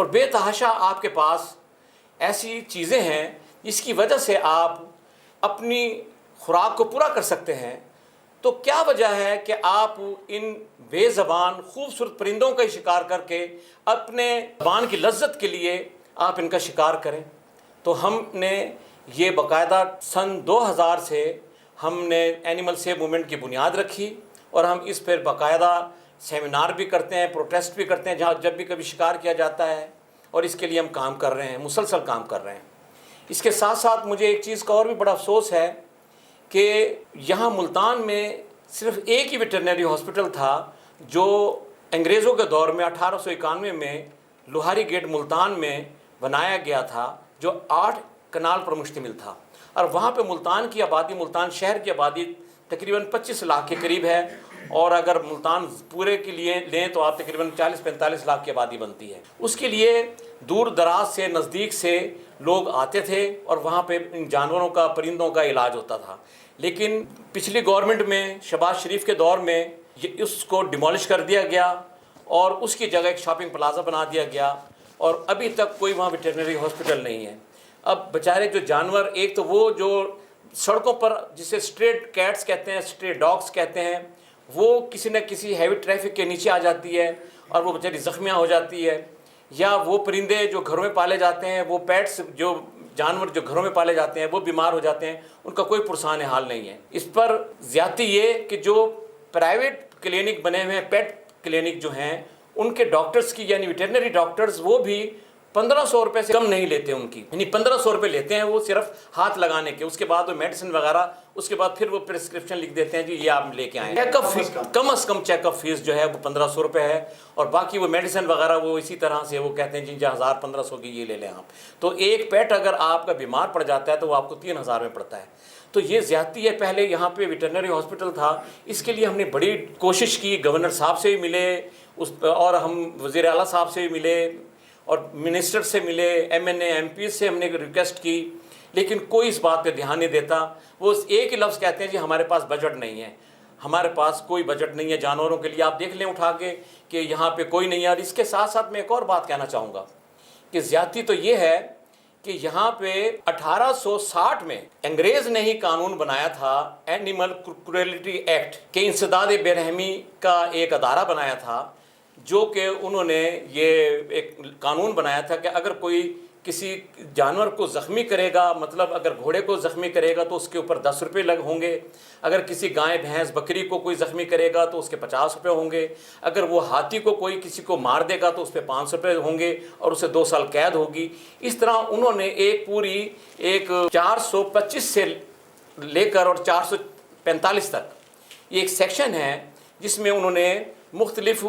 اور بے تحاشا آپ کے پاس ایسی چیزیں ہیں جس کی وجہ سے آپ اپنی خوراک کو پورا کر سکتے ہیں، تو کیا وجہ ہے کہ آپ ان بے زبان خوبصورت پرندوں کا شکار کر کے اپنے زبان کی لذت کے لیے آپ ان کا شکار کریں؟ تو ہم نے یہ باقاعدہ سن 2000 سے ہم نے اینیمل سیو موومنٹ کی بنیاد رکھی، اور ہم اس پر باقاعدہ سیمینار بھی کرتے ہیں، پروٹیسٹ بھی کرتے ہیں جہاں جب بھی کبھی شکار کیا جاتا ہے، اور اس کے لیے ہم کام کر رہے ہیں، مسلسل کام کر رہے ہیں۔ اس کے ساتھ ساتھ مجھے ایک چیز کا اور بھی بڑا افسوس ہے کہ یہاں ملتان میں صرف ایک ہی ویٹرنری ہاسپٹل تھا جو انگریزوں کے دور میں 1891 میں لوہاری گیٹ ملتان میں بنایا گیا تھا، جو 8 کنال پر مشتمل تھا، اور وہاں پہ ملتان کی آبادی، ملتان شہر کی آبادی تقریباً 25 لاکھ کے قریب ہے، اور اگر ملتان پورے کے لیے لیں تو آپ تقریباً 40-45 لاکھ کی آبادی بنتی ہے۔ اس کے لیے دور دراز سے، نزدیک سے لوگ آتے تھے، اور وہاں پہ ان جانوروں کا، پرندوں کا علاج ہوتا تھا۔ لیکن پچھلی گورنمنٹ میں، شہباز شریف کے دور میں، اس کو ڈیمولش کر دیا گیا، اور اس کی جگہ ایک شاپنگ پلازا بنا دیا گیا، اور ابھی تک کوئی وہاں ویٹرنری ہاسپٹل نہیں ہے۔ اب بیچارے جو جانور، ایک تو وہ جو سڑکوں پر جسے اسٹریٹ کیٹس کہتے ہیں، اسٹریٹ ڈاگس کہتے ہیں، وہ کسی نہ کسی ہیوی ٹریفک کے نیچے آ جاتی ہے اور وہ بیچاری زخمیاں ہو جاتی ہے، یا وہ پرندے جو گھروں میں پالے جاتے ہیں، وہ پیٹس، جو جانور جو گھروں میں پالے جاتے ہیں، وہ بیمار ہو جاتے ہیں، ان کا کوئی پرسان حال نہیں ہے۔ اس پر زیادتی یہ کہ جو پرائیویٹ کلینک بنے ہوئے ہیں، پیٹ کلینک جو ہیں، ان کے ڈاکٹرز کی، یعنی ویٹرنری ڈاکٹرز، وہ بھی 1500 روپے سے کم نہیں لیتے ان کی، یعنی 1500 روپے لیتے ہیں وہ صرف ہاتھ لگانے کے، اس کے بعد وہ میڈیسن وغیرہ، اس کے بعد پھر وہ پرسکرپشن لکھ دیتے ہیں جی یہ آپ لے کے آئیں۔ چیک اپ فیس، کم از کم چیک اپ فیس جو ہے وہ 1500 روپے ہے، اور باقی وہ میڈیسن وغیرہ وہ اسی طرح سے وہ کہتے ہیں جی 1000-1500 کی یہ لے لیں آپ۔ تو ایک پیٹ اگر آپ کا بیمار پڑ جاتا ہے تو وہ آپ کو 3000 میں پڑتا ہے۔ تو یہ زیادتی ہے۔ پہلے یہاں پہ ویٹرنری ہاسپٹل تھا، اس کے لیے ہم نے بڑی کوشش کی، گورنر صاحب سے بھی ملے، اور ہم وزیر اعلیٰ صاحب سے بھی ملے، اور منسٹر سے ملے، ایم این اے، ایم پی سے ہم نے ریکویسٹ کی، لیکن کوئی اس بات پہ دھیان نہیں دیتا۔ وہ ایک ہی لفظ کہتے ہیں جی ہمارے پاس بجٹ نہیں ہے، ہمارے پاس کوئی بجٹ نہیں ہے جانوروں کے لیے، آپ دیکھ لیں اٹھا کے کہ یہاں پہ کوئی نہیں ہے۔ اور اس کے ساتھ ساتھ میں ایک اور بات کہنا چاہوں گا کہ زیادتی تو یہ ہے کہ یہاں پہ 1860 میں انگریز نے ہی قانون بنایا تھا، اینیمل کروئلٹی ایکٹ، کہ انسداد بے رحمی کا ایک ادارہ بنایا تھا، جو کہ انہوں نے یہ ایک قانون بنایا تھا کہ اگر کوئی کسی جانور کو زخمی کرے گا، مطلب اگر گھوڑے کو زخمی کرے گا تو اس کے اوپر 10 روپے ہوں گے، اگر کسی گائے، بھینس، بکری کو کوئی زخمی کرے گا تو اس کے 50 روپے ہوں گے، اگر وہ ہاتھی کو کوئی کسی کو مار دے گا تو اس پہ 500 روپے ہوں گے، اور اسے 2 سال قید ہوگی۔ اس طرح انہوں نے ایک پوری 425 سے لے کر اور 445 تک یہ ایک سیکشن ہے جس میں انہوں نے مختلف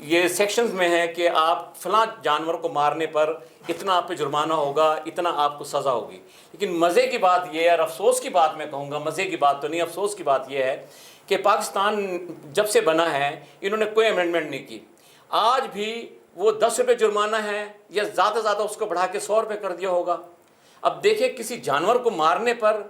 یہ سیکشنز میں ہے کہ آپ فلاں جانور کو مارنے پر اتنا آپ پہ جرمانہ ہوگا، اتنا آپ کو سزا ہوگی۔ لیکن مزے کی بات یہ ہے، اور افسوس کی بات میں کہوں گا، مزے کی بات تو نہیں، افسوس کی بات یہ ہے کہ پاکستان جب سے بنا ہے انہوں نے کوئی امینڈمنٹ نہیں کی۔ آج بھی وہ 10 روپے جرمانہ ہے، یا زیادہ سے زیادہ اس کو بڑھا کے 100 روپے کر دیا ہوگا۔ اب دیکھیں کسی جانور کو مارنے پر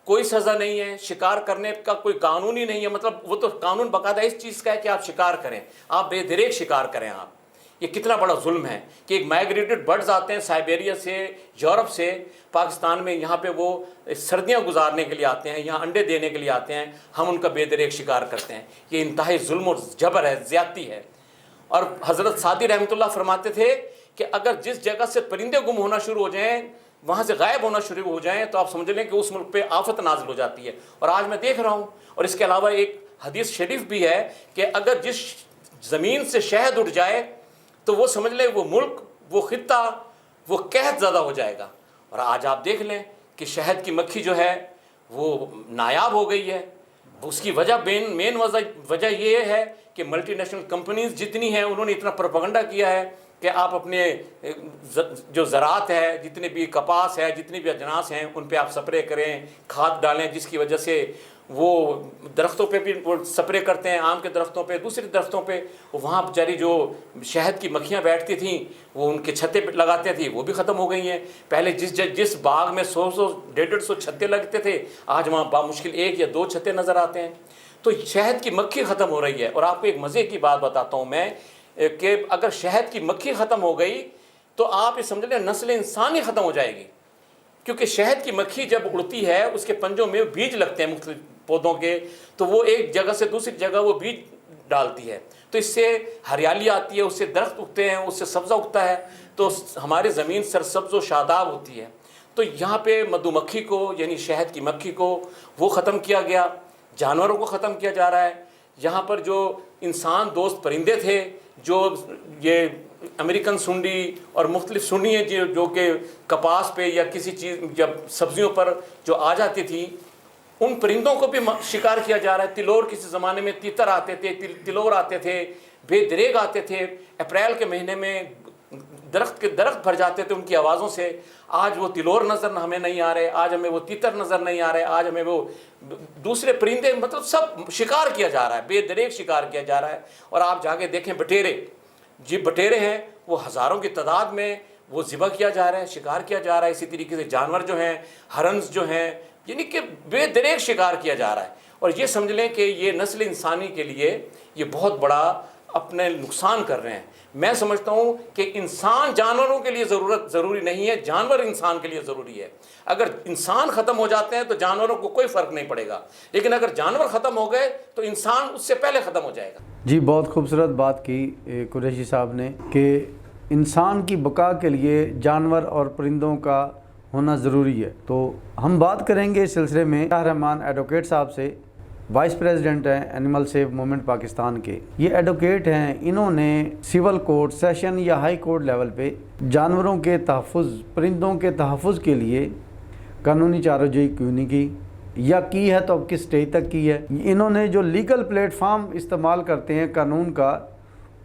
کوئی سزا نہیں ہے، شکار کرنے کا کوئی قانون ہی نہیں ہے، مطلب وہ تو قانون باقاعدہ اس چیز کا ہے کہ آپ شکار کریں، آپ بے دریغ شکار کریں۔ آپ یہ کتنا بڑا ظلم ہے کہ ایک مائیگریٹڈ برڈز آتے ہیں سائبیریا سے، یورپ سے پاکستان میں، یہاں پہ وہ سردیاں گزارنے کے لیے آتے ہیں، یہاں انڈے دینے کے لیے آتے ہیں، ہم ان کا بے دریغ شکار کرتے ہیں۔ یہ انتہائی ظلم اور جبر ہے، زیادتی ہے۔ اور حضرت سعدی رحمۃ اللہ فرماتے تھے کہ اگر جس جگہ سے پرندے گم ہونا شروع ہو جائیں، وہاں سے غائب ہونا شروع ہو جائیں، تو آپ سمجھ لیں کہ اس ملک پہ آفت نازل ہو جاتی ہے۔ اور آج میں دیکھ رہا ہوں، اور اس کے علاوہ ایک حدیث شریف بھی ہے کہ اگر جس زمین سے شہد اٹھ جائے تو وہ سمجھ لیں وہ ملک، وہ خطہ، وہ قحط زدہ ہو جائے گا۔ اور آج آپ دیکھ لیں کہ شہد کی مکھی جو ہے وہ نایاب ہو گئی ہے۔ اس کی وجہ مین وجہ یہ ہے کہ ملٹی نیشنل کمپنیز جتنی ہیں انہوں نے اتنا پروپیگنڈا کیا ہے کہ آپ اپنے جو زراعت ہے، جتنے بھی کپاس ہے، جتنی بھی اجناس ہیں، ان پہ آپ سپرے کریں، کھاد ڈالیں، جس کی وجہ سے وہ درختوں پہ بھی وہ سپرے کرتے ہیں، آم کے درختوں پہ، دوسرے درختوں پہ، وہاں بیچاری جو شہد کی مکھیاں بیٹھتی تھیں وہ ان کے چھتے پہ لگاتے تھیں، وہ بھی ختم ہو گئی ہیں۔ پہلے جس باغ میں 100-150 چھتے لگتے تھے، آج وہاں بامشکل 1 یا 2 چھتے نظر آتے ہیں۔ تو شہد کی مکھی ختم ہو رہی ہے۔ اور آپ کو ایک مزے کی بات بتاتا ہوں میں کہ اگر شہد کی مکھی ختم ہو گئی تو آپ یہ سمجھ لیں نسل انسانی ختم ہو جائے گی، کیونکہ شہد کی مکھی جب اڑتی ہے اس کے پنجوں میں بیج لگتے ہیں مختلف پودوں کے، تو وہ ایک جگہ سے دوسری جگہ وہ بیج ڈالتی ہے، تو اس سے ہریالی آتی ہے، اس سے درخت اگتے ہیں، اس سے سبزہ اگتا ہے، تو ہماری زمین سرسبز و شاداب ہوتی ہے۔ تو یہاں پہ مدھو مکھی کو یعنی شہد کی مکھی کو وہ ختم کیا گیا، جانوروں کو ختم کیا جا رہا ہے۔ یہاں پر جو انسان دوست پرندے تھے، جو یہ امریکن سنڈی اور مختلف سنڈیاں جو کہ کپاس پہ یا کسی چیز جب سبزیوں پر جو آ جاتی تھیں، ان پرندوں کو بھی شکار کیا جا رہا ہے۔ تلور کسی زمانے میں تیتر آتے تھے، تلور آتے تھے، بے دریغ آتے تھے، اپریل کے مہینے میں درخت بھر جاتے تھے ان کی آوازوں سے۔ آج وہ تلور نظر ہمیں نہیں آ رہے، آج ہمیں وہ تیتر نظر نہیں آ رہے، آج ہمیں وہ دوسرے پرندے، مطلب سب شکار کیا جا رہا ہے، بے دریغ شکار کیا جا رہا ہے۔ اور آپ جا کے دیکھیں بٹیرے، جی بٹیرے ہیں وہ ہزاروں کی تعداد میں وہ ذبح کیا جا رہا ہے، شکار کیا جا رہا ہے۔ اسی طریقے سے جانور جو ہیں، ہرنز جو ہیں، یعنی کہ بے دریغ شکار کیا جا رہا ہے۔ اور یہ سمجھ لیں کہ یہ نسل انسانی کے لیے یہ بہت بڑا اپنے نقصان کر رہے ہیں۔ میں سمجھتا ہوں کہ انسان جانوروں کے لیے ضروری نہیں ہے، جانور انسان کے لیے ضروری ہے۔ اگر انسان ختم ہو جاتے ہیں تو جانوروں کو کوئی فرق نہیں پڑے گا، لیکن اگر جانور ختم ہو گئے تو انسان اس سے پہلے ختم ہو جائے گا۔ جی بہت خوبصورت بات کی قریشی صاحب نے کہ انسان کی بقا کے لیے جانور اور پرندوں کا ہونا ضروری ہے۔ تو ہم بات کریں گے اس سلسلے میں طاہر رحمان ایڈوکیٹ صاحب سے، وائس پریزیڈنٹ ہیں اینیمل سیو موومنٹ پاکستان کے۔ یہ ایڈوکیٹ ہیں، انہوں نے سول کورٹ، سیشن یا ہائی کورٹ لیول پہ جانوروں کے تحفظ، پرندوں کے تحفظ کے لیے قانونی چارہ جوئی کیوں نہیں کی، یا کی ہے تو اب کس سٹیج تک کی ہے۔ انہوں نے جو لیگل پلیٹ فارم استعمال کرتے ہیں قانون کا،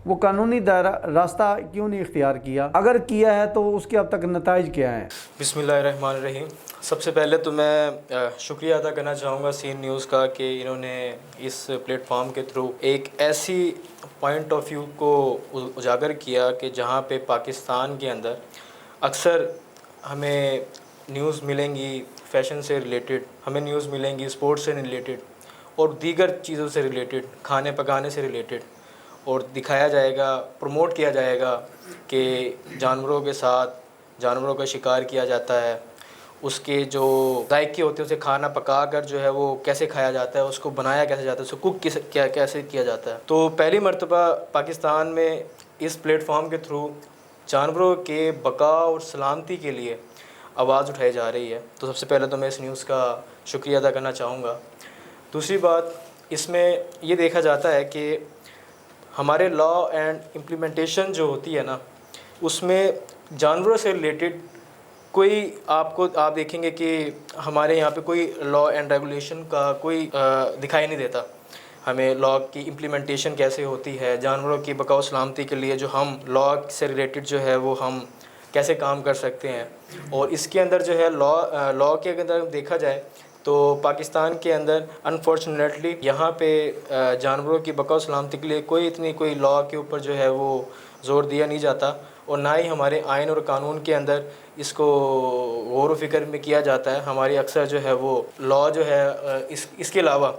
وہ قانونی راستہ کیوں نہیں اختیار کیا؟ اگر کیا ہے تو اس کے اب تک نتائج کیا ہیں؟ بسم اللہ الرحمن الرحیم۔ سب سے پہلے تو میں شکریہ ادا کرنا چاہوں گا سی نیوز کا کہ انہوں نے اس پلیٹ فارم کے تھرو ایک ایسی پوائنٹ آف ویو کو اجاگر کیا کہ جہاں پہ پاکستان کے اندر اکثر ہمیں نیوز ملیں گی فیشن سے ریلیٹڈ، ہمیں نیوز ملیں گی اسپورٹس سے ریلیٹڈ اور دیگر چیزوں سے ریلیٹڈ، کھانے پکانے سے ریلیٹڈ، اور دکھایا جائے گا، پروموٹ کیا جائے گا کہ جانوروں کے ساتھ جانوروں کا شکار کیا جاتا ہے، اس کے جو ذائقے ہوتے ہیں اسے کھانا پکا کر جو ہے وہ کیسے کھایا جاتا ہے، اس کو بنایا کیسے جاتا ہے، اس کو کوک کیسے کیا جاتا ہے۔ تو پہلی مرتبہ پاکستان میں اس پلیٹ فارم کے تھرو جانوروں کے بقا اور سلامتی کے لیے آواز اٹھائی جا رہی ہے۔ تو سب سے پہلے تو میں اس نیوز کا شکریہ ادا کرنا چاہوں گا۔ دوسری بات، اس میں یہ دیکھا جاتا ہے کہ ہمارے لا اینڈ امپلیمنٹیشن جو ہوتی ہے نا، اس میں جانوروں سے ریلیٹڈ کوئی آپ دیکھیں گے کہ ہمارے یہاں پہ کوئی لا اینڈ ریگولیشن کا کوئی دکھائی نہیں دیتا۔ ہمیں لا کی امپلیمنٹیشن کیسے ہوتی ہے، جانوروں کی بقا و سلامتی کے لیے جو ہم لا سے ریلیٹڈ جو ہے وہ ہم کیسے کام کر سکتے ہیں۔ اور اس کے اندر جو ہے لا کے اندر دیکھا جائے تو پاکستان کے اندر انفارچونیٹلی یہاں پہ جانوروں کی بقا و سلامتی کے لیے کوئی لا کے اوپر جو ہے وہ زور دیا نہیں جاتا، اور نہ ہی ہمارے آئین اور قانون کے اندر اس کو غور و فکر میں کیا جاتا ہے۔ ہماری اکثر جو ہے وہ لا جو ہے اس کے علاوہ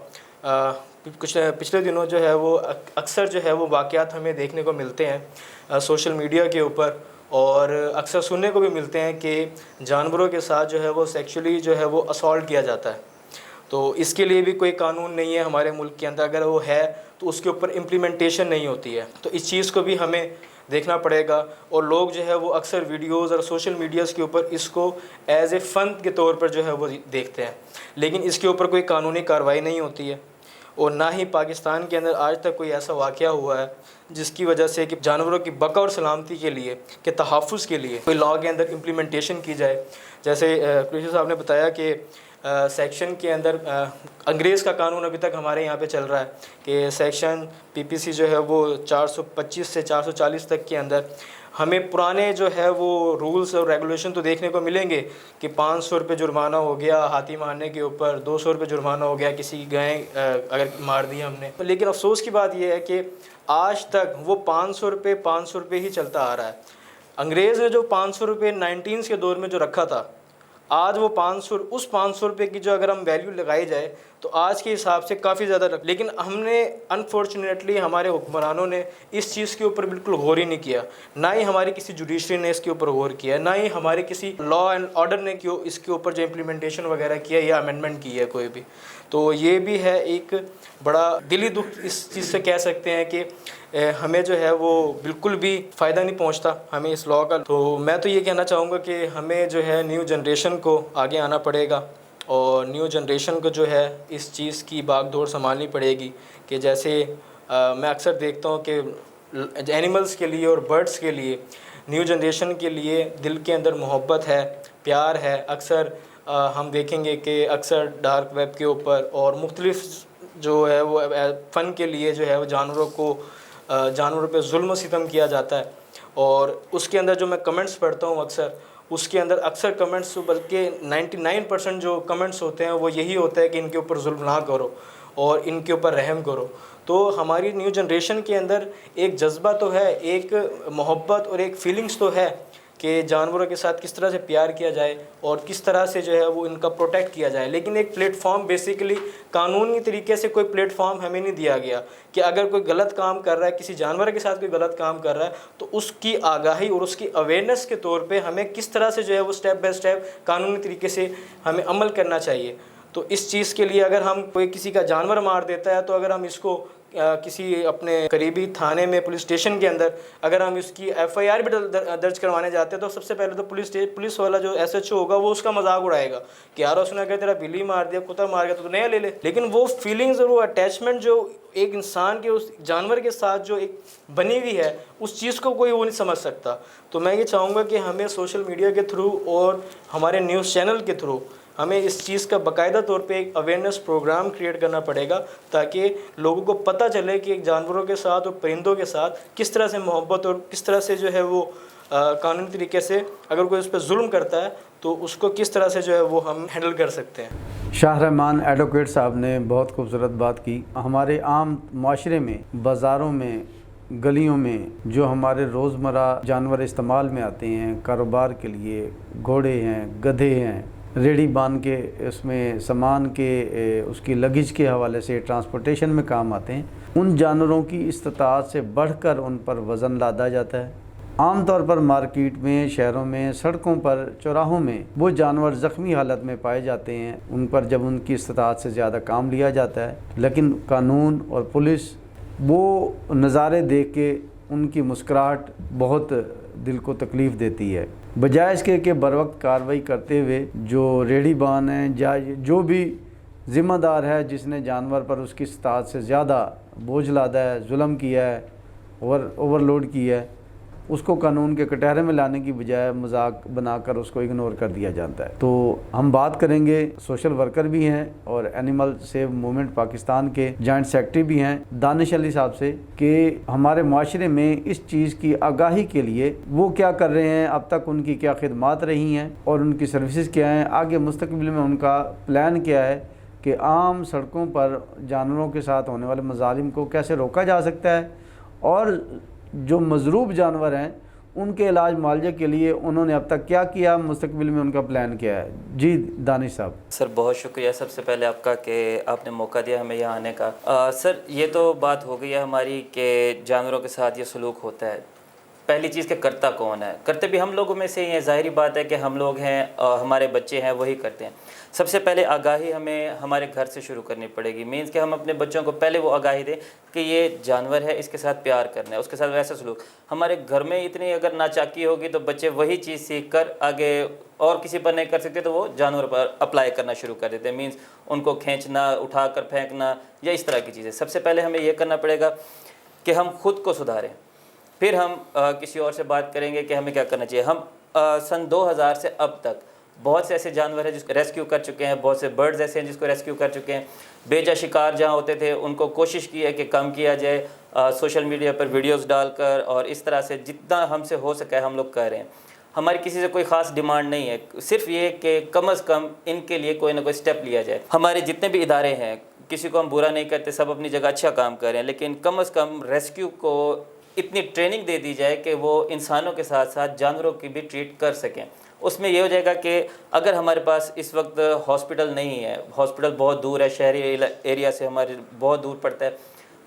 کچھ پچھلے دنوں جو ہے وہ اکثر جو ہے وہ واقعات ہمیں دیکھنے کو ملتے ہیں سوشل میڈیا کے اوپر، اور اکثر سننے کو بھی ملتے ہیں کہ جانوروں کے ساتھ جو ہے وہ سیکشولی جو ہے وہ اسالٹ کیا جاتا ہے۔ تو اس کے لیے بھی کوئی قانون نہیں ہے ہمارے ملک کے اندر، اگر وہ ہے تو اس کے اوپر امپلیمنٹیشن نہیں ہوتی ہے۔ تو اس چیز کو بھی ہمیں دیکھنا پڑے گا، اور لوگ جو ہے وہ اکثر ویڈیوز اور سوشل میڈیاز کے اوپر اس کو ایز اے فن کے طور پر جو ہے وہ دیکھتے ہیں، لیکن اس کے اوپر کوئی قانونی کارروائی نہیں ہوتی ہے، اور نہ ہی پاکستان کے اندر آج تک کوئی ایسا واقعہ ہوا ہے جس کی وجہ سے کہ جانوروں کی بقا اور سلامتی کے لیے کہ تحفظ کے لیے کوئی لا کے اندر امپلیمنٹیشن کی جائے۔ جیسے قریشی صاحب نے بتایا کہ سیکشن کے اندر انگریز کا قانون ابھی تک ہمارے یہاں پہ چل رہا ہے کہ سیکشن PPC جو ہے وہ 425 سے 440 تک کے اندر ہمیں پرانے جو ہے وہ رولز اور ریگولیشن تو دیکھنے کو ملیں گے کہ 500 روپے جرمانہ ہو گیا ہاتھی مارنے کے اوپر، 200 روپے جرمانہ ہو گیا کسی گائے اگر مار دی ہم نے۔ لیکن افسوس کی بات یہ ہے کہ آج تک وہ 500 روپے ہی چلتا آ رہا ہے۔ انگریز نے جو 500 روپے 19 کے دور میں جو رکھا تھا، آج وہ 500 اس 500 روپے کی جو اگر ہم ویلیو لگائی جائے تو آج کے حساب سے کافی زیادہ لیکن ہم نے انفارچونیٹلی ہمارے حکمرانوں نے اس چیز کے اوپر بالکل غور ہی نہیں کیا، نہ ہی ہماری کسی جوڈیشری نے اس کے اوپر غور کیا، نہ ہی ہمارے کسی لا اینڈ آرڈر نے اس کے اوپر جو امپلیمنٹیشن وغیرہ کیا یا امینڈمنٹ کی ہے کوئی بھی. تو یہ بھی ہے ایک بڑا دلی دکھ اس چیز سے کہہ سکتے ہیں کہ ہمیں جو ہے وہ بالکل بھی فائدہ نہیں پہنچتا ہمیں اس لاء کا. تو میں تو یہ کہنا چاہوں گا کہ ہمیں جو ہے نیو جنریشن کو آگے آنا پڑے گا، اور نیو جنریشن کو جو ہے اس چیز کی باغ دوڑ سنبھالنی پڑے گی کہ جیسے میں اکثر دیکھتا ہوں کہ اینیملز کے لیے اور برڈس کے لیے، نیو جنریشن کے لیے دل کے اندر محبت ہے، پیار ہے. اکثر ہم دیکھیں گے کہ اکثر ڈارک ویب کے اوپر اور مختلف جو ہے وہ فن کے لیے جو ہے وہ جانوروں پہ ظلم و ستم کیا جاتا ہے. اور اس کے اندر جو میں کمنٹس پڑھتا ہوں اکثر، اس کے اندر اکثر کمنٹس بلکہ 99% جو کمنٹس ہوتے ہیں وہ یہی ہوتا ہے کہ ان کے اوپر ظلم نہ کرو اور ان کے اوپر رحم کرو. تو ہماری نیو جنریشن کے اندر ایک جذبہ تو ہے، ایک محبت اور ایک فیلنگس تو ہے کہ جانوروں کے ساتھ کس طرح سے پیار کیا جائے اور کس طرح سے جو ہے وہ ان کا پروٹیکٹ کیا جائے. لیکن ایک پلیٹ فارم بیسیکلی قانونی طریقے سے کوئی پلیٹ فارم ہمیں نہیں دیا گیا کہ اگر کوئی غلط کام کر رہا ہے، کسی جانور کے ساتھ کوئی غلط کام کر رہا ہے تو اس کی آگاہی اور اس کی اویئرنیس کے طور پہ ہمیں کس طرح سے جو ہے وہ اسٹیپ بائی اسٹیپ قانونی طریقے سے ہمیں عمل کرنا چاہیے. تو اس چیز کے لیے اگر ہم کوئی کسی کا جانور مار دیتا ہے تو اگر ہم اس کو کسی اپنے قریبی تھانے میں پولیس اسٹیشن کے اندر اگر ہم اس کی FIR بھی درج کروانے جاتے ہیں تو سب سے پہلے تو پولیس والا جو SHO ہوگا وہ اس کا مذاق اڑائے گا کہ یار اس نے اگر تیرا بلی مار دیا، کتا مار گیا تو نیا لے لے. لیکن وہ فیلنگز اور وہ اٹیچمنٹ جو ایک انسان کے اس جانور کے ساتھ جو ایک بنی ہوئی ہے، اس چیز کو کوئی وہ نہیں سمجھ سکتا. تو میں یہ چاہوں گا کہ ہمیں سوشل میڈیا کے تھرو اور ہمارے نیوز چینل کے تھرو ہمیں اس چیز کا باقاعدہ طور پہ ایک اویئرنیس پروگرام کریٹ کرنا پڑے گا تاکہ لوگوں کو پتہ چلے کہ ایک جانوروں کے ساتھ اور پرندوں کے ساتھ کس طرح سے محبت اور کس طرح سے جو ہے وہ قانونی طریقے سے اگر کوئی اس پہ ظلم کرتا ہے تو اس کو کس طرح سے جو ہے وہ ہم ہینڈل کر سکتے ہیں. شاہ رحمان ایڈوکیٹ صاحب نے بہت خوبصورت بات کی. ہمارے عام معاشرے میں، بازاروں میں، گلیوں میں جو ہمارے روزمرہ جانور استعمال میں آتے ہیں کاروبار کے لیے، گھوڑے ہیں، گدھے ہیں، ریڑھی باندھ کے اس میں سامان کے اس کی لگیج کے حوالے سے ٹرانسپورٹیشن میں کام آتے ہیں، ان جانوروں کی استطاعت سے بڑھ کر ان پر وزن لادا جاتا ہے. عام طور پر مارکیٹ میں، شہروں میں، سڑکوں پر، چوراہوں میں وہ جانور زخمی حالت میں پائے جاتے ہیں، ان پر جب ان کی استطاعت سے زیادہ کام لیا جاتا ہے. لیکن قانون اور پولیس وہ نظارے دیکھ کے ان کی مسکراہٹ بہت دل کو تکلیف دیتی ہے. بجائے اس کے کہ بروقت کارروائی کرتے ہوئے جو ریڑھی بان ہیں یا جو بھی ذمہ دار ہے جس نے جانور پر اس کی استطاعت سے زیادہ بوجھ لادا ہے، ظلم کیا ہے، اوور لوڈ کیا ہے، اس کو قانون کے کٹہرے میں لانے کی بجائے مذاق بنا کر اس کو اگنور کر دیا جاتا ہے. تو ہم بات کریں گے، سوشل ورکر بھی ہیں اور اینیمل سیو موومنٹ پاکستان کے جوائنٹ سیکرٹری بھی ہیں، دانش علی صاحب سے، کہ ہمارے معاشرے میں اس چیز کی آگاہی کے لیے وہ کیا کر رہے ہیں، اب تک ان کی کیا خدمات رہی ہیں اور ان کی سروسز کیا ہیں، آگے مستقبل میں ان کا پلان کیا ہے کہ عام سڑکوں پر جانوروں کے ساتھ ہونے والے مظالم کو کیسے روکا جا سکتا ہے، اور جو مضروب جانور ہیں ان کے علاج معالجے کے لیے انہوں نے اب تک کیا کیا، مستقبل میں ان کا پلان کیا ہے. جی دانش صاحب. سر بہت شکریہ سب سے پہلے آپ کا کہ آپ نے موقع دیا ہمیں یہاں آنے کا. سر یہ تو بات ہو گئی ہے ہماری کہ جانوروں کے ساتھ یہ سلوک ہوتا ہے. پہلی چیز کہ کرتا کون ہے، کرتے بھی ہم لوگوں میں سے ہی ہیں، ظاہری بات ہے کہ ہم لوگ ہیں اور ہمارے بچے ہیں وہی کرتے ہیں. سب سے پہلے آگاہی ہمیں ہمارے گھر سے شروع کرنی پڑے گی. مینس کہ ہم اپنے بچوں کو پہلے وہ آگاہی دیں کہ یہ جانور ہے، اس کے ساتھ پیار کرنا ہے، اس کے ساتھ ویسا سلوک. ہمارے گھر میں اتنی اگر ناچاکی ہوگی تو بچے وہی چیز سیکھ کر آگے اور کسی پر نہیں کر سکتے تو وہ جانور پر اپلائی کرنا شروع کر دیتے ہیں. مینس ان کو کھینچنا، اٹھا کر پھینکنا یا اس طرح کی چیزیں. سب سے پہلے ہمیں یہ کرنا پڑے گا کہ ہم خود کو سدھاریں، پھر ہم کسی اور سے بات کریں گے کہ ہمیں کیا کرنا چاہیے. ہم سن 2000 سے اب تک بہت سے ایسے جانور ہیں جس کو ریسکیو کر چکے ہیں، بہت سے برڈز ایسے ہیں جس کو ریسکیو کر چکے ہیں. بے جا شکار جہاں ہوتے تھے ان کو کوشش کی ہے کہ کم کیا جائے، سوشل میڈیا پر ویڈیوز ڈال کر، اور اس طرح سے جتنا ہم سے ہو سکا ہے ہم لوگ کر رہے ہیں. ہماری کسی سے کوئی خاص ڈیمانڈ نہیں ہے، صرف یہ کہ کم از کم ان کے لیے کوئی نہ کوئی سٹیپ لیا جائے. ہمارے جتنے بھی ادارے ہیں کسی کو ہم برا نہیں کرتے، سب اپنی جگہ اچھا کام کر رہے ہیں، لیکن کم از کم ریسکیو کو اتنی ٹریننگ دے دی جائے کہ وہ انسانوں کے ساتھ ساتھ جانوروں کی بھی ٹریٹ کر سکیں. اس میں یہ ہو جائے گا کہ اگر ہمارے پاس اس وقت ہاسپٹل نہیں ہے، ہاسپٹل بہت دور ہے، شہری ایریا سے ہمارے بہت دور پڑتا ہے،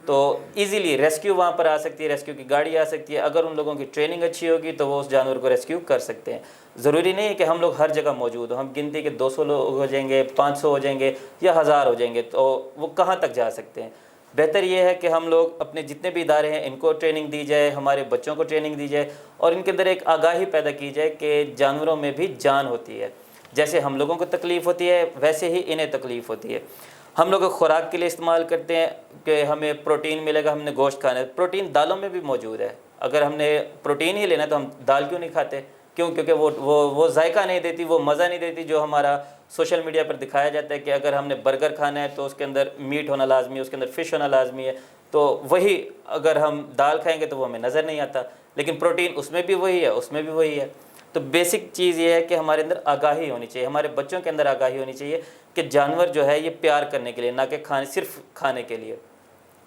تو ایزیلی ریسکیو وہاں پر آ سکتی ہے، ریسکیو کی گاڑی آ سکتی ہے. اگر ان لوگوں کی ٹریننگ اچھی ہوگی تو وہ اس جانور کو ریسکیو کر سکتے ہیں. ضروری نہیں ہے کہ ہم لوگ ہر جگہ موجود ہوں، ہم گنتی کے 200 لوگ ہو جائیں گے، 500 ہو جائیں گے یا 1000 ہو جائیں گے تو وہ کہاں تک جا سکتے ہیں. بہتر یہ ہے کہ ہم لوگ اپنے جتنے بھی ادارے ہیں ان کو ٹریننگ دی جائے، ہمارے بچوں کو ٹریننگ دی جائے اور ان کے اندر ایک آگاہی پیدا کی جائے کہ جانوروں میں بھی جان ہوتی ہے. جیسے ہم لوگوں کو تکلیف ہوتی ہے ویسے ہی انہیں تکلیف ہوتی ہے. ہم لوگ خوراک کے لیے استعمال کرتے ہیں کہ ہمیں پروٹین ملے گا، ہم نے گوشت کھانا ہے. پروٹین دالوں میں بھی موجود ہے. اگر ہم نے پروٹین ہی لینا ہے تو ہم دال کیوں نہیں کھاتے؟ کیوں؟ کیونکہ وہ ذائقہ نہیں دیتی، وہ مزہ نہیں دیتی جو ہمارا سوشل میڈیا پر دکھایا جاتا ہے کہ اگر ہم نے برگر کھانا ہے تو اس کے اندر میٹ ہونا لازمی ہے، اس کے اندر فش ہونا لازمی ہے. تو وہی اگر ہم دال کھائیں گے تو وہ ہمیں نظر نہیں آتا، لیکن پروٹین اس میں بھی وہی ہے، اس میں بھی وہی ہے. تو بیسک چیز یہ ہے کہ ہمارے اندر آگاہی ہونی چاہیے، ہمارے بچوں کے اندر آگاہی ہونی چاہیے کہ جانور جو ہے یہ پیار کرنے کے لیے، نہ کہ صرف کھانے کے لیے.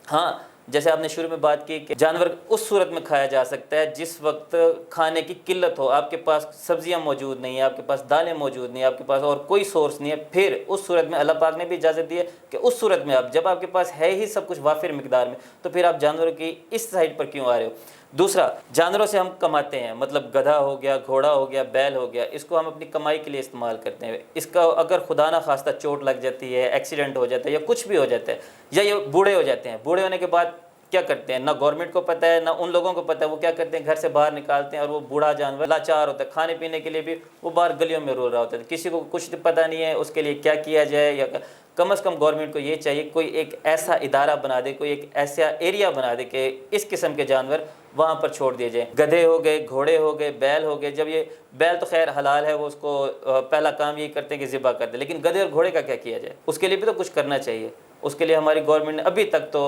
ہاں جیسے آپ نے شروع میں بات کی کہ جانور اس صورت میں کھایا جا سکتا ہے جس وقت کھانے کی قلت ہو، آپ کے پاس سبزیاں موجود نہیں ہیں، آپ کے پاس دالیں موجود نہیں ہیں، آپ کے پاس اور کوئی سورس نہیں ہے. پھر اس صورت میں اللہ پاک نے بھی اجازت دی ہے کہ اس صورت میں جب آپ کے پاس ہے ہی سب کچھ وافر مقدار میں، تو پھر آپ جانوروں کی اس سائڈ پر کیوں آ رہے ہو. دوسرا، جانوروں سے ہم کماتے ہیں، مطلب گدھا ہو گیا، گھوڑا ہو گیا، بیل ہو گیا، اس کو ہم اپنی کمائی کے لیے استعمال کرتے ہیں. اس کا اگر خدا نہ خواستہ چوٹ لگ جاتی ہے، ایکسیڈنٹ ہو جاتا ہے یا کچھ بھی ہو جاتا ہے یا یہ بوڑھے ہو جاتے ہیں، بوڑھے ہونے کے بعد کیا کرتے ہیں؟ نہ گورنمنٹ کو پتہ ہے نہ ان لوگوں کو پتہ ہے. وہ کیا کرتے ہیں؟ گھر سے باہر نکالتے ہیں اور وہ بوڑھا جانور لاچار ہوتا ہے، کھانے پینے کے لیے بھی وہ باہر گلیوں میں رول رہا ہوتا ہے. کسی کو کچھ پتہ نہیں ہے اس کے لیے کیا کیا جائے. یا کم از کم گورنمنٹ کو یہ چاہیے کوئی ایک ایسا ادارہ بنا دے، کوئی ایک ایسا ایریا بنا دے کہ اس قسم کے جانور وہاں پر چھوڑ دیے جائیں. گدھے ہو گئے، گھوڑے ہو گئے، بیل ہو گئے. جب یہ بیل تو خیر حلال ہے، وہ اس کو پہلا کام یہی کرتے ہیں کہ ذبح کر دیں، لیکن گدھے اور گھوڑے کا کیا کیا جائے؟ اس کے لیے بھی تو کچھ کرنا چاہیے. اس کے لیے ہماری گورنمنٹ نے ابھی تک تو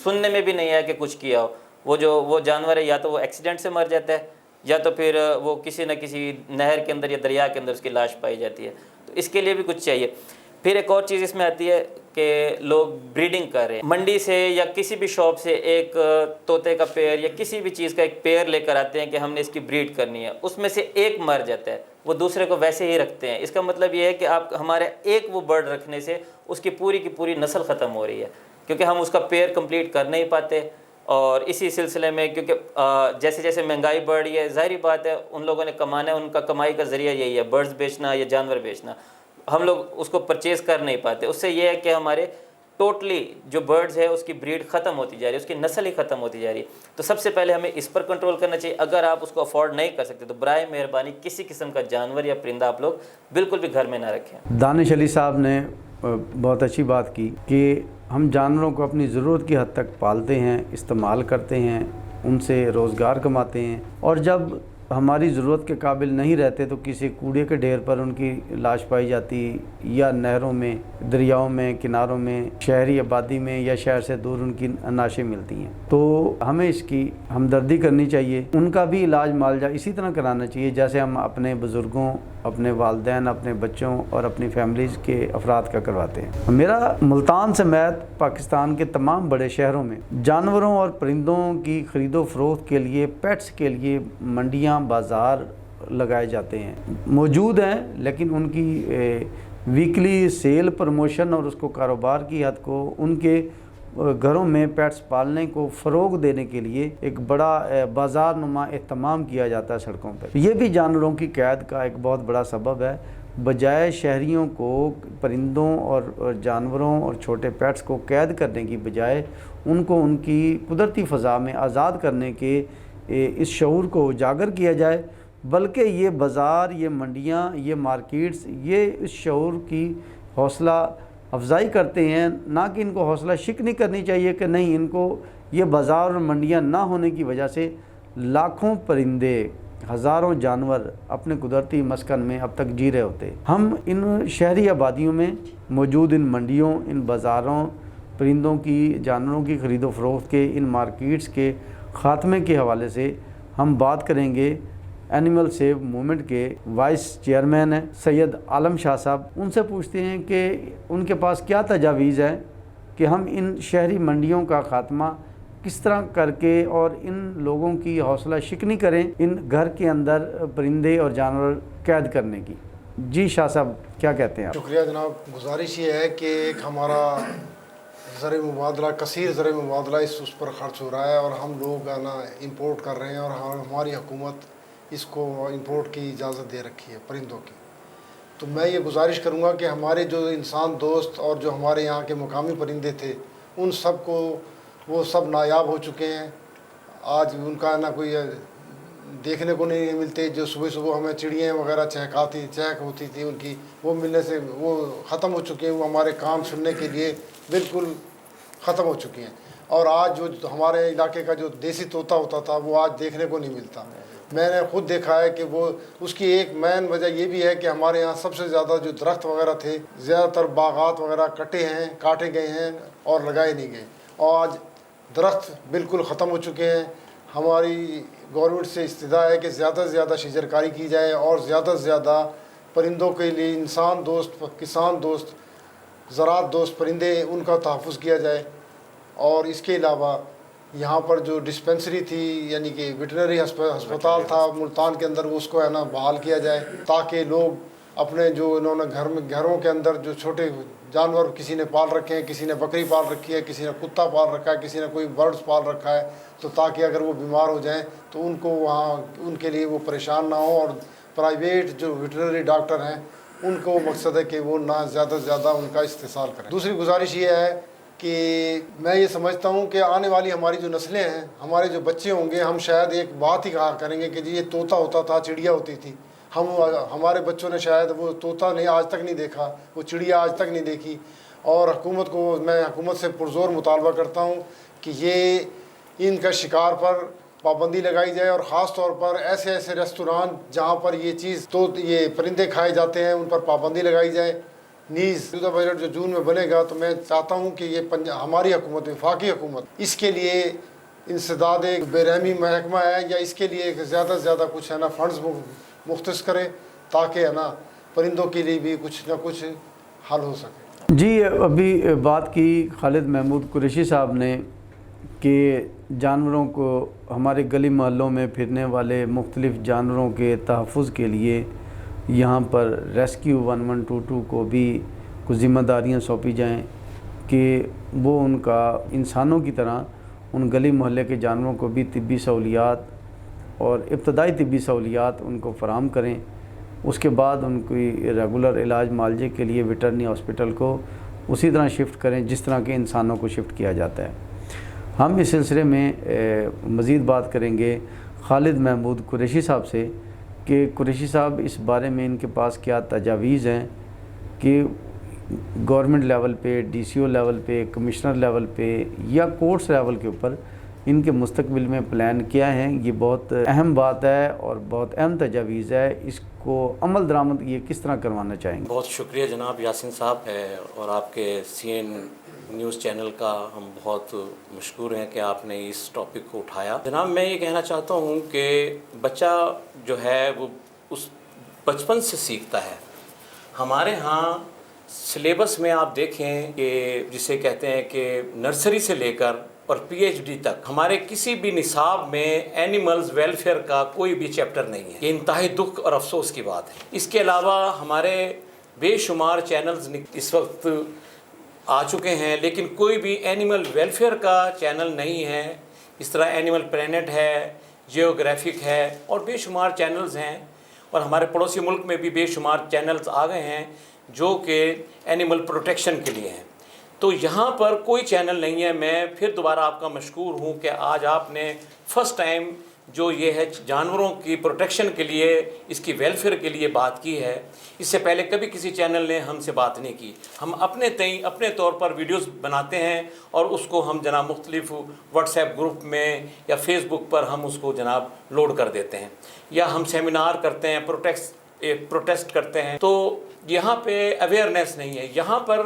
سننے میں بھی نہیں آیا کہ کچھ کیا ہو. وہ جانور ہے یا تو وہ ایکسیڈنٹ سے مر جاتا ہے یا تو پھر وہ کسی نہ کسی نہر کے اندر یا دریا کے اندر اس کی لاش پائی جاتی ہے. تو اس کے لیے بھی کچھ چاہیے. پھر ایک اور چیز اس میں آتی ہے کہ لوگ بریڈنگ کر رہے ہیں. منڈی سے یا کسی بھی شاپ سے ایک طوطے کا پیر یا کسی بھی چیز کا ایک پیر لے کر آتے ہیں کہ ہم نے اس کی بریڈ کرنی ہے. اس میں سے ایک مر جاتا ہے، وہ دوسرے کو ویسے ہی رکھتے ہیں. اس کا مطلب یہ ہے کہ آپ ہمارے ایک وہ برڈ رکھنے سے اس کی پوری نسل ختم ہو رہی ہے، کیونکہ ہم اس کا پیر کمپلیٹ کر نہیں پاتے. اور اسی سلسلے میں کیونکہ جیسے جیسے مہنگائی بڑھ رہی ہے، ظاہری بات ہے ان لوگوں نے کمانا ہے، ان کا کمائی کا ذریعہ یہی ہے برڈز بیچنا یا جانور بیچنا. ہم لوگ اس کو پرچیز کر نہیں پاتے. اس سے یہ ہے کہ ہمارے ٹوٹلی جو برڈز ہے اس کی بریڈ ختم ہوتی جا رہی ہے، اس کی نسل ہی ختم ہوتی جا رہی ہے. تو سب سے پہلے ہمیں اس پر کنٹرول کرنا چاہیے. اگر آپ اس کو افورڈ نہیں کر سکتے تو برائے مہربانی کسی قسم کا جانور یا پرندہ آپ لوگ بالکل بھی گھر میں نہ رکھیں. دانش علی صاحب نے بہت اچھی بات کی کہ ہم جانوروں کو اپنی ضرورت کی حد تک پالتے ہیں، استعمال کرتے ہیں، ان سے روزگار کماتے ہیں، اور جب ہماری ضرورت کے قابل نہیں رہتے تو کسی کوڑے کے ڈھیر پر ان کی لاش پائی جاتی، یا نہروں میں، دریاؤں میں، کناروں میں، شہری آبادی میں یا شہر سے دور ان کی نعشیں ملتی ہیں. تو ہمیں اس کی ہمدردی کرنی چاہیے. ان کا بھی علاج معالجہ اسی طرح کرانا چاہیے جیسے ہم اپنے بزرگوں، اپنے والدین، اپنے بچوں اور اپنی فیملیز کے افراد کا کرواتے ہیں. میرا ملتان سمیت پاکستان کے تمام بڑے شہروں میں جانوروں اور پرندوں کی خرید و فروخت کے لیے، پیٹس کے لیے منڈیاں، بازار لگائے جاتے ہیں، موجود ہیں، لیکن ان کی ویکلی سیل، پروموشن اور اس کو کاروبار کی حد کو ان کے گھروں میں پیٹس پالنے کو فروغ دینے کے لیے ایک بڑا بازار نما اہتمام کیا جاتا ہے سڑکوں پر. یہ بھی جانوروں کی قید کا ایک بہت بڑا سبب ہے. بجائے شہریوں کو پرندوں اور جانوروں اور چھوٹے پیٹس کو قید کرنے کی بجائے ان کو ان کی قدرتی فضا میں آزاد کرنے کے اس شعور کو اجاگر کیا جائے، بلکہ یہ بازار، یہ منڈیاں، یہ مارکیٹس یہ اس شعور کی حوصلہ افزائی کرتے ہیں. نہ کہ ان کو حوصلہ شک نہیں کرنی چاہیے کہ نہیں، ان کو یہ بازار اور منڈیاں نہ ہونے کی وجہ سے لاکھوں پرندے، ہزاروں جانور اپنے قدرتی مسکن میں اب تک جی رہے ہوتے. ہم ان شہری آبادیوں میں موجود ان منڈیوں، ان بازاروں، پرندوں کی، جانوروں کی خرید و فروخت کے، ان مارکیٹس کے خاتمے کے حوالے سے ہم بات کریں گے. اینیمل سیو موومنٹ کے وائس چیئرمین ہیں سید عالم شاہ صاحب. ان سے پوچھتے ہیں کہ ان کے پاس کیا تجاویز ہے کہ ہم ان شہری منڈیوں کا خاتمہ کس طرح کر کے اور ان لوگوں کی حوصلہ شکنی کریں ان گھر کے اندر پرندے اور جانور قید کرنے کی؟ جی شاہ صاحب کیا کہتے ہیں آپ؟ شکریہ جناب. گزارش یہ ہے کہ ایک ہمارا زرعی مبادلہ کثیر زرعی مبادلہ اس پر خرچ ہو رہا ہے اور ہم لوگ نا امپورٹ کر رہے ہیں اور ہماری حکومت اس کو امپورٹ کی اجازت دے رکھی ہے پرندوں کی. تو میں یہ گزارش کروں گا کہ ہمارے جو انسان دوست اور جو ہمارے یہاں کے مقامی پرندے تھے ان سب کو وہ سب نایاب ہو چکے ہیں. آج ان کا نہ کوئی دیکھنے کو نہیں ملتے. جو صبح صبح ہمیں چڑیاں وغیرہ چہک ہوتی تھی ان کی، وہ ملنے سے وہ ختم ہو چکے ہیں. وہ ہمارے کام سننے کے لیے بالکل ختم ہو چکی ہیں. اور آج جو ہمارے علاقے کا جو دیسی طوطا ہوتا تھا وہ آج دیکھنے کو نہیں ملتا. میں نے خود دیکھا ہے کہ وہ اس کی ایک مین وجہ یہ بھی ہے کہ ہمارے یہاں سب سے زیادہ جو درخت وغیرہ تھے، زیادہ تر باغات وغیرہ کاٹے گئے ہیں اور لگائے نہیں گئے. اور آج درخت بالکل ختم ہو چکے ہیں. ہماری گورنمنٹ سے استدعا ہے کہ زیادہ سے زیادہ شجرکاری کی جائے اور زیادہ سے زیادہ پرندوں کے لیے انسان دوست، کسان دوست، زراعت دوست پرندے ان کا تحفظ کیا جائے. اور اس کے علاوہ یہاں پر جو ڈسپنسری تھی یعنی کہ ویٹرنری ہسپتال تھا ملتان کے اندر، اس کو ہے نا بحال کیا جائے تاکہ لوگ اپنے جو انہوں نے گھروں کے اندر جو چھوٹے جانور کسی نے پال رکھے ہیں، کسی نے بکری پال رکھی ہے، کسی نے کتا پال رکھا ہے، کسی نے کوئی برڈز پال رکھا ہے، تو تاکہ اگر وہ بیمار ہو جائیں تو ان کو وہاں ان کے لیے وہ پریشان نہ ہوں. اور پرائیویٹ جو ویٹرنری ڈاکٹر ہیں ان کو مقصد ہے کہ وہ نہ زیادہ سے زیادہ ان کا استحصال کریں. دوسری گزارش یہ ہے کہ میں یہ سمجھتا ہوں کہ آنے والی ہماری جو نسلیں ہیں، ہمارے جو بچے ہوں گے، ہم شاید ایک بات ہی کہا کریں گے کہ جی یہ طوطا ہوتا تھا، چڑیا ہوتی تھی. ہمارے بچوں نے شاید وہ طوطا نہیں آج تک نہیں دیکھا، وہ چڑیا آج تک نہیں دیکھی. اور میں حکومت سے پرزور مطالبہ کرتا ہوں کہ یہ ان کا شکار پر پابندی لگائی جائے اور خاص طور پر ایسے ریستوران جہاں پر یہ پرندے کھائے جاتے ہیں ان پر پابندی لگائی جائے. نیز بجٹ جو جون میں بنے گا تو میں چاہتا ہوں کہ یہ ہماری حکومت، وفاقی حکومت، اس کے لیے انسداد ایک بے رحمی محکمہ ہے یا اس کے لیے زیادہ سے زیادہ کچھ ہے نا فنڈز مختص کرے تاکہ ہے نا پرندوں کے لیے بھی کچھ نہ کچھ حل ہو سکے. جی ابھی بات کی خالد محمود قریشی صاحب نے کہ جانوروں کو، ہمارے گلی محلوں میں پھرنے والے مختلف جانوروں کے تحفظ کے لیے یہاں پر ریسکیو 1122 کو بھی کچھ ذمہ داریاں سونپی جائیں کہ وہ ان کا انسانوں کی طرح ان گلی محلے کے جانوروں کو بھی طبی سہولیات اور ابتدائی طبی سہولیات ان کو فراہم کریں. اس کے بعد ان کی ریگولر علاج معالجے کے لیے ویٹرنری ہاسپٹل کو اسی طرح شفٹ کریں جس طرح کے انسانوں کو شفٹ کیا جاتا ہے. ہم اس سلسلے میں مزید بات کریں گے خالد محمود قریشی صاحب سے کہ قریشی صاحب اس بارے میں ان کے پاس کیا تجاویز ہیں کہ گورنمنٹ لیول پہ، ڈی سی او لیول پہ، کمشنر لیول پہ یا کورٹس لیول کے اوپر ان کے مستقبل میں پلان کیا ہیں. یہ بہت اہم بات ہے اور بہت اہم تجاویز ہے. اس کو عمل درآمد یہ کس طرح کروانا چاہیں گے؟ بہت شکریہ جناب یاسین صاحب، اور آپ کے CNN نیوز چینل کا ہم بہت مشکور ہیں کہ آپ نے اس ٹاپک کو اٹھایا. جناب میں یہ کہنا چاہتا ہوں کہ بچہ جو ہے وہ اس بچپن سے سیکھتا ہے. ہمارے ہاں سلیبس میں آپ دیکھیں کہ جسے کہتے ہیں کہ نرسری سے لے کر اور PhD تک ہمارے کسی بھی نصاب میں اینیملز ویلفیئر کا کوئی بھی چیپٹر نہیں ہے. یہ انتہائی دکھ اور افسوس کی بات ہے. اس کے علاوہ ہمارے بے شمار چینلز اس وقت آ چکے ہیں لیکن کوئی بھی اینیمل ویلفیئر کا چینل نہیں ہے. اس طرح اینیمل پلینٹ ہے، جیوگرافک ہے اور بے شمار چینلز ہیں. اور ہمارے پڑوسی ملک میں بھی بے شمار چینلز آ گئے ہیں جو کہ اینیمل پروٹیکشن کے لیے ہیں. تو یہاں پر کوئی چینل نہیں ہے. میں پھر دوبارہ آپ کا مشکور ہوں کہ آج آپ نے فرسٹ ٹائم جو یہ ہے جانوروں کی پروٹیکشن کے لیے، اس کی ویلفیئر کے لیے بات کی ہے. اس سے پہلے کبھی کسی چینل نے ہم سے بات نہیں کی. ہم اپنے طور پر ویڈیوز بناتے ہیں اور اس کو ہم جناب مختلف واٹس ایپ گروپ میں یا فیس بک پر ہم اس کو جناب لوڈ کر دیتے ہیں، یا ہم سیمینار کرتے ہیں، پروٹیسٹ کرتے ہیں. تو یہاں پہ اویئرنیس نہیں ہے. یہاں پر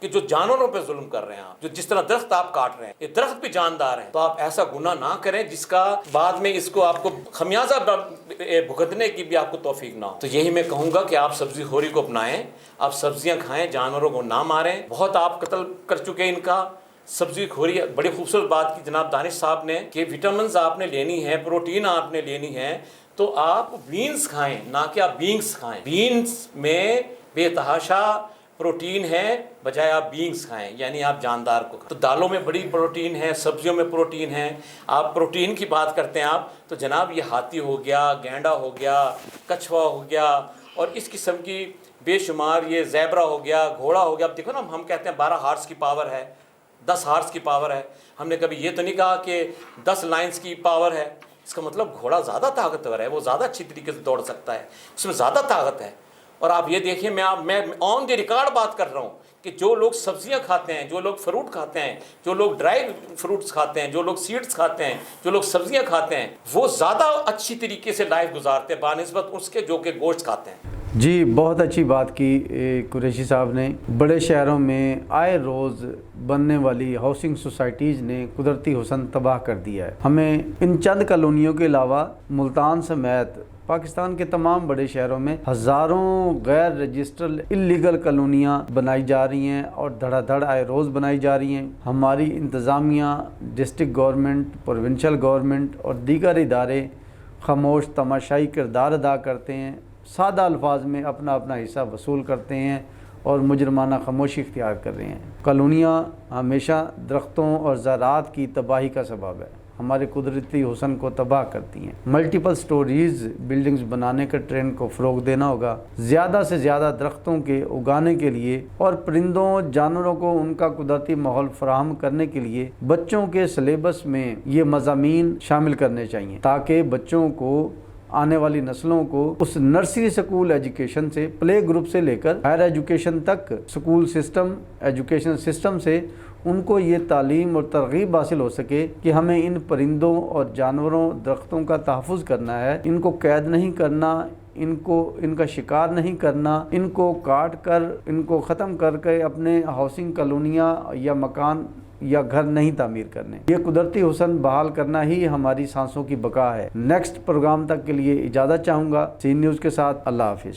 کہ جو جانوروں پہ ظلم کر رہے ہیں آپ، جو جس طرح درخت آپ کاٹ رہے ہیں، یہ درخت بھی جاندار ہیں، تو آپ ایسا گناہ نہ کریں جس کا بعد میں اس کو آپ کو خمیازہ بھگتنے کی بھی آپ کو توفیق نہ ہو۔ تو یہی میں کہوں گا کہ آپ سبزی خوری کو اپنائیں، آپ سبزیاں کھائیں، جانوروں کو نہ ماریں۔ بہت آپ قتل کر چکے ہیں ان کا، سبزی خوری۔ بڑی خوبصورت بات کی جناب دانش صاحب نے کہ وٹامنز آپ نے لینی ہے، پروٹین آپ نے لینی ہے، تو آپ بینز کھائیں، نہ کہ آپ بینگز کھائیں۔ بینز میں بے تحاشا پروٹین ہے، بجائے آپ بینگز کھائیں، یعنی آپ جاندار کو کھائیں۔ تو دالوں میں بڑی پروٹین ہے، سبزیوں میں پروٹین ہے۔ آپ پروٹین کی بات کرتے ہیں آپ، تو جناب یہ ہاتھی ہو گیا، گینڈا ہو گیا، کچھوا ہو گیا، اور اس قسم کی بے شمار، یہ زیبرا ہو گیا، گھوڑا ہو گیا۔ اب دیکھو نا، ہم کہتے ہیں 12 ہارس کی پاور ہے، 10 ہارس کی پاور ہے، ہم نے کبھی یہ تو نہیں کہا کہ 10 لائنز کی پاور ہے۔ اس کا مطلب گھوڑا زیادہ طاقتور ہے، وہ زیادہ اچھی طریقے سے دوڑ سکتا ہے، اس میں زیادہ طاقت ہے۔ اور آپ یہ دیکھیں، میں آن دی ریکارڈ بات کر رہا ہوں کہ جو لوگ سبزیاں کھاتے ہیں، جو لوگ فروٹ کھاتے ہیں، جو لوگ ڈرائی فروٹس کھاتے ہیں، جو لوگ سیڈز کھاتے ہیں، جو لوگ سبزیاں کھاتے ہیں، وہ زیادہ اچھی طریقے سے لائف گزارتے ہیں بنسبت اس کے جو کہ گوشت کھاتے ہیں۔ جی بہت اچھی بات کی قریشی صاحب نے۔ بڑے شہروں میں آئے روز بننے والی ہاؤسنگ سوسائٹیز نے قدرتی حسن تباہ کر دیا ہے۔ ہمیں ان چند کالونیوں کے علاوہ ملتان سمیت پاکستان کے تمام بڑے شہروں میں ہزاروں غیر رجسٹرڈ اللیگل کالونیاں بنائی جا رہی ہیں، اور دھڑا دھڑ آئے روز بنائی جا رہی ہیں۔ ہماری انتظامیہ، ڈسٹرکٹ گورنمنٹ، پروونشل گورنمنٹ اور دیگر ادارے خاموش تماشائی کردار ادا کرتے ہیں، سادہ الفاظ میں اپنا اپنا حصہ وصول کرتے ہیں اور مجرمانہ خاموشی اختیار کر رہے ہیں۔ کالونیاں ہمیشہ درختوں اور زراعت کی تباہی کا سبب ہے، ہمارے قدرتی حسن کو تباہ کرتی ہیں۔ ملٹیپل سٹوریز بلڈنگز بنانے کا ٹرینڈ کو فروغ دینا ہوگا، زیادہ سے زیادہ درختوں کے اگانے کے لیے اور پرندوں جانوروں کو ان کا قدرتی ماحول فراہم کرنے کے لیے بچوں کے سلیبس میں یہ مضامین شامل کرنے چاہیے، تاکہ بچوں کو، آنے والی نسلوں کو اس نرسری سکول ایجوکیشن سے، پلے گروپ سے لے کر ہائر ایجوکیشن تک، سکول سسٹم، ایجوکیشن سسٹم سے ان کو یہ تعلیم اور ترغیب حاصل ہو سکے کہ ہمیں ان پرندوں اور جانوروں، درختوں کا تحفظ کرنا ہے، ان کو قید نہیں کرنا، ان کا شکار نہیں کرنا، ان کو کاٹ کر، ان کو ختم کر کے اپنے ہاؤسنگ کالونیاں یا مکان یا گھر نہیں تعمیر کرنے۔ یہ قدرتی حسن بحال کرنا ہی ہماری سانسوں کی بقا ہے۔ نیکسٹ پروگرام تک کے لیے اجازت چاہوں گا۔ سی نیوز کے ساتھ اللہ حافظ۔